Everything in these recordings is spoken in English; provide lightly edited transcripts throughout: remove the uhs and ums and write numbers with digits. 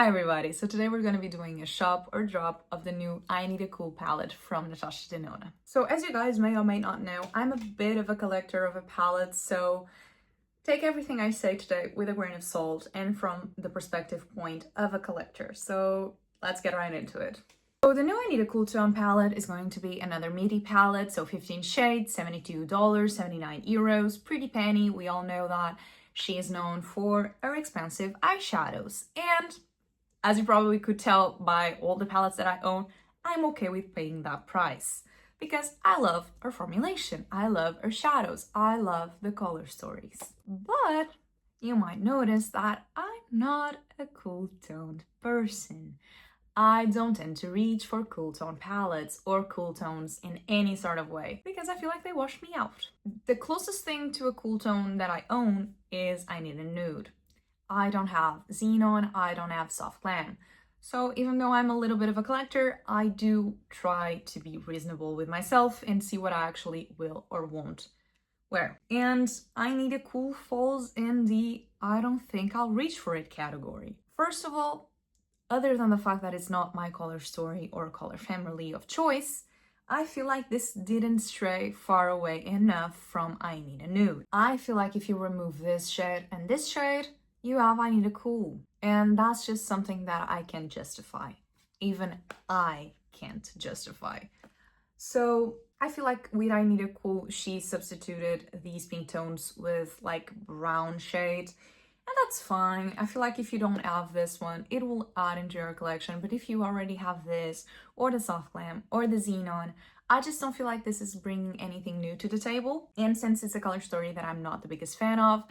Hi everybody, so today we're going to be doing a shop or drop of the new I Need a Cool palette from Natasha Denona. So as you guys may or may not know, I'm a bit of a collector of a palette, so take everything I say today with a grain of salt and from the perspective point of a collector. So let's get right into it. So the new I Need a Cool Tone palette is going to be another meaty palette, so 15 shades, $72, 79 euros, pretty penny, we all know that. She is known for her expensive eyeshadows, and as you probably could tell by all the palettes that I own, I'm okay with paying that price because I love her formulation, I love her shadows, I love the color stories. But you might notice that I'm not a cool toned person. I don't tend to reach for cool tone palettes or cool tones in any sort of way because I feel like they wash me out. The closest thing to a cool tone that I own is I Need a Nude. I don't have xenon, I don't have soft glam. So even though I'm a little bit of a collector, I do try to be reasonable with myself and see what I actually will or won't wear. And I Need a Cool falls in the I don't think I'll reach for it category. First of all, other than the fact that it's not my color story or color family of choice, I feel like this didn't stray far away enough from I Need a Nude. I feel like if you remove this shade and this shade, you have I Need a Cool. And that's just something that I can justify. Even I can't justify. So I feel like with I Need a Cool, she substituted these pink tones with like brown shades. And that's fine. I feel like if you don't have this one, it will add into your collection. But if you already have this, or the soft glam, or the xenon, I just don't feel like this is bringing anything new to the table. And since it's a color story that I'm not the biggest fan of,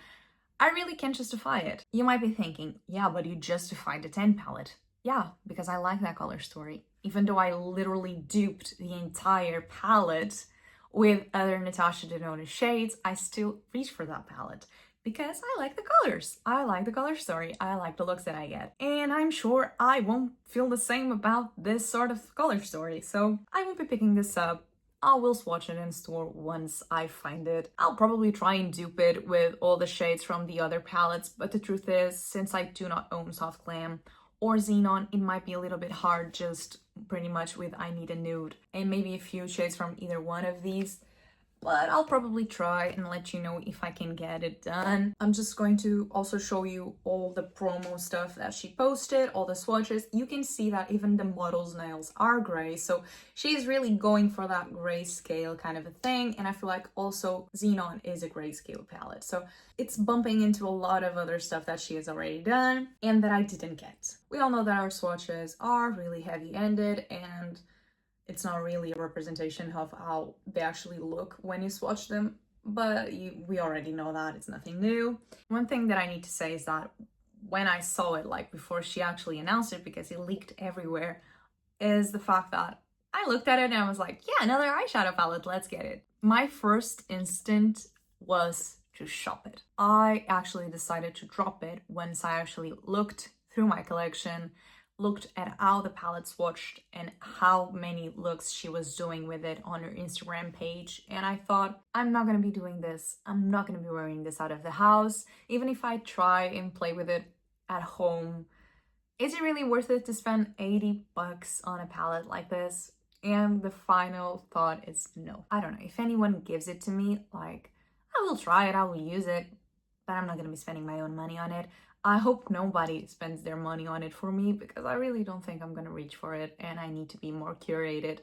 I really can't justify it. You might be thinking, yeah, but you justified the 10 palette. Yeah, because I like that color story. Even though I literally duped the entire palette with other Natasha Denona shades, I still reach for that palette because I like the colors. I like the color story. I like the looks that I get. And I'm sure I won't feel the same about this sort of color story. So I won't be picking this up. I will swatch it in store once I find it. I'll probably try and dupe it with all the shades from the other palettes, but the truth is, since I do not own Soft Glam or Xenon, it might be a little bit hard just pretty much with I Need a Nude and maybe a few shades from either one of these. But I'll probably try and let you know if I can get it done. I'm just going to also show you all the promo stuff that she posted, all the swatches. You can see that even the model's nails are gray, so she's really going for that grayscale kind of a thing. And I feel like also Xenon is a grayscale palette, so it's bumping into a lot of other stuff that she has already done and that I didn't get. We all know that our swatches are really heavy-handed and it's not really a representation of how they actually look when you swatch them, but we already know that, it's nothing new. One thing that I need to say is that when I saw it, like before she actually announced it, because it leaked everywhere, is the fact that I looked at it and I was like, yeah, another eyeshadow palette, let's get it. My first instinct was to shop it. I actually decided to drop it once I actually looked through my collection, looked at how the palette swatched and how many looks she was doing with it on her Instagram page, and I thought, I'm not gonna be doing this. I'm not gonna be wearing this out of the house. Even if I try and play with it at home, is it really worth it to spend 80 bucks on a palette like this? And the final thought is no. I don't know, if anyone gives it to me, like, I will try it, I will use it, but I'm not gonna be spending my own money on it. I hope nobody spends their money on it for me because I really don't think I'm gonna reach for it and I need to be more curated.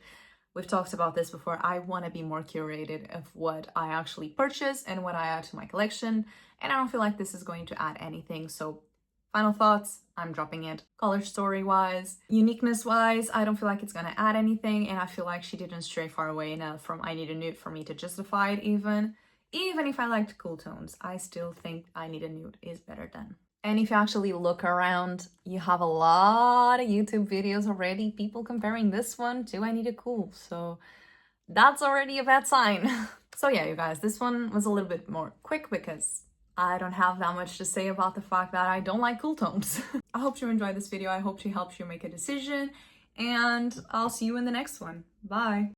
We've talked about this before. I want to be more curated of what I actually purchase and what I add to my collection, and I don't feel like this is going to add anything. So final thoughts, I'm dropping it. Color story wise, uniqueness wise, I don't feel like it's gonna add anything, and I feel like she didn't stray far away enough from I Need a Nude for me to justify it even if I liked cool tones. I still think I Need a Nude is better done. And if you actually look around, you have a lot of YouTube videos already, people comparing this one to I Need a Cool. So that's already a bad sign. So yeah, you guys, this one was a little bit more quick because I don't have that much to say about the fact that I don't like cool tones. I hope you enjoyed this video. I hope she helps you make a decision, and I'll see you in the next one. Bye.